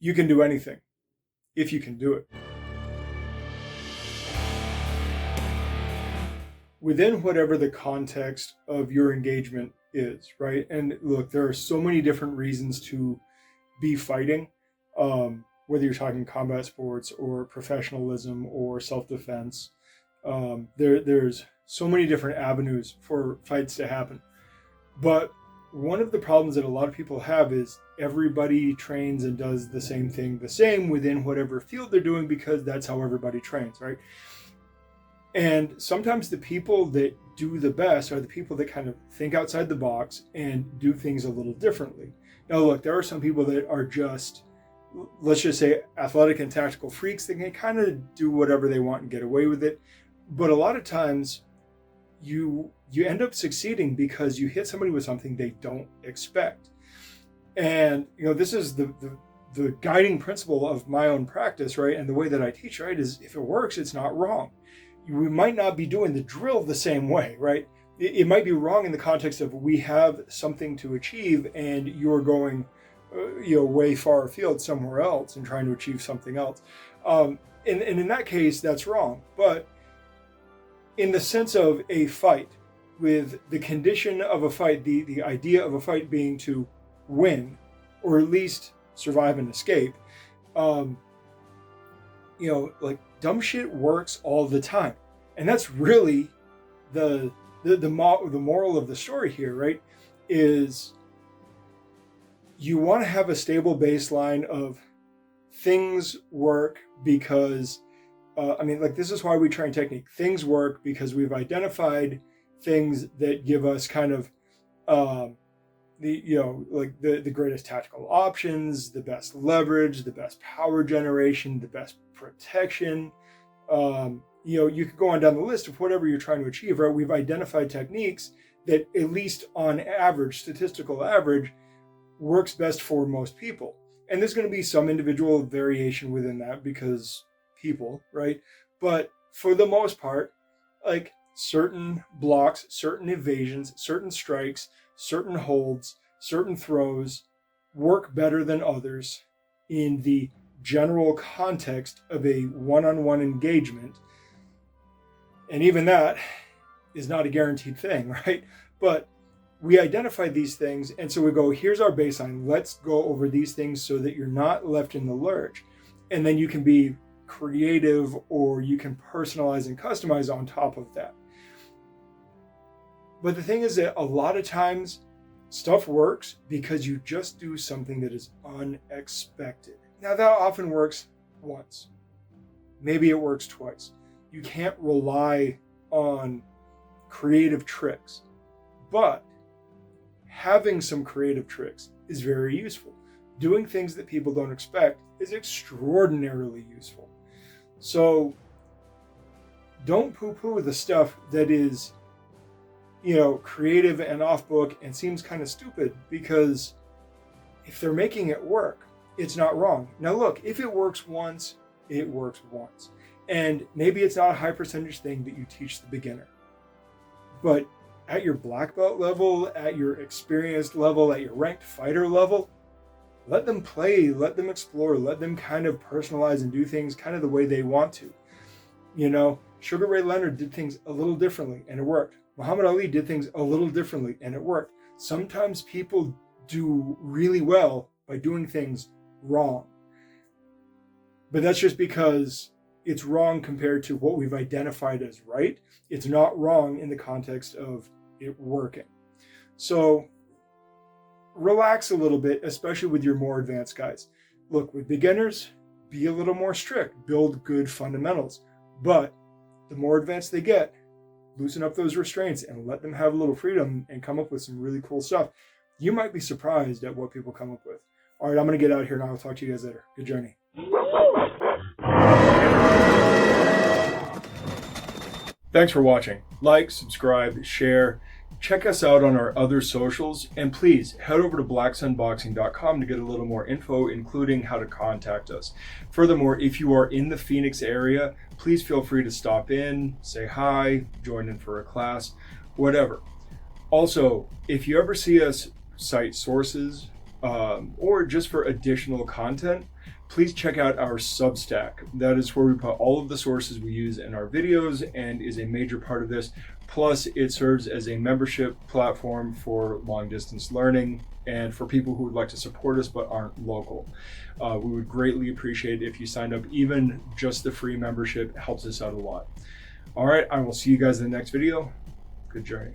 You can do anything if you can do it. Within whatever the context of your engagement is, right? And look, there are so many different reasons to be fighting, whether you're talking combat sports or professionalism or self-defense. There's so many different avenues for fights to happen. But one of the problems that a lot of people have is everybody trains and does the same thing the same within whatever field they're doing because that's how everybody trains, right? And sometimes the people that do the best are the people that kind of think outside the box and do things a little differently. Now, look, there are some people that are just, let's just say, athletic and tactical freaks. They can kind of do whatever they want and get away with it. But a lot of times you end up succeeding because you hit somebody with something they don't expect. And, this is the guiding principle of my own practice, right? And the way that I teach, right, is if it works, it's not wrong. We might not be doing the drill the same way, right? It might be wrong in the context of we have something to achieve and you're going, way far afield somewhere else and trying to achieve something else. And in that case, that's wrong. But in the sense of a fight, with the condition of a fight, the idea of a fight being to win, or at least survive and escape, like dumb shit works all the time. And that's really the moral of the story here, right? Is you want to have a stable baseline of things work because, this is why we train technique. Things work because we've identified things that give us kind of the greatest tactical options, the best leverage, the best power generation, the best protection. You could go on down the list of whatever you're trying to achieve, right? We've identified techniques that, at least on average, statistical average, works best for most people. And there's going to be some individual variation within that because people, right? But for the most part, like certain blocks, certain evasions, certain strikes, certain holds, certain throws work better than others in the general context of a one-on-one engagement. And even that is not a guaranteed thing, right? But we identify these things, and so we go, here's our baseline. Let's go over these things so that you're not left in the lurch. And then you can be creative, or you can personalize and customize on top of that. But the thing is that a lot of times stuff works because you just do something that is unexpected. Now, that often works once. Maybe it works twice. You can't rely on creative tricks. But having some creative tricks is very useful. Doing things that people don't expect is extraordinarily useful. So don't poo-poo the stuff that is, creative and off-book and seems kind of stupid, because if they're making it work, it's not wrong. Now look, if it works once, it works once. And maybe it's not a high percentage thing that you teach the beginner. But at your black belt level, at your experienced level, at your ranked fighter level, let them play, let them explore, let them kind of personalize and do things kind of the way they want to. Sugar Ray Leonard did things a little differently and it worked. Muhammad Ali did things a little differently and it worked. Sometimes people do really well by doing things wrong. But that's just because it's wrong compared to what we've identified as right. It's not wrong in the context of it working. So relax a little bit, especially with your more advanced guys. Look, with beginners, be a little more strict, build good fundamentals. But the more advanced they get, loosen up those restraints and let them have a little freedom and come up with some really cool stuff. You might be surprised at what people come up with. All right, I'm going to get out of here now. I'll talk to you guys later. Good journey. Thanks for watching. Like, subscribe, share. Check us out on our other socials, and please head over to blacksunboxing.com to get a little more info, including how to contact us. Furthermore, if you are in the Phoenix area, please feel free to stop in, say hi, join in for a class, whatever. Also, if you ever see us cite sources or just for additional content, please check out our Substack. That is where we put all of the sources we use in our videos and is a major part of this. Plus, it serves as a membership platform for long distance learning and for people who would like to support us but aren't local. We would greatly appreciate it if you signed up. Even just the free membership helps us out a lot. All right, I will see you guys in the next video. Good journey.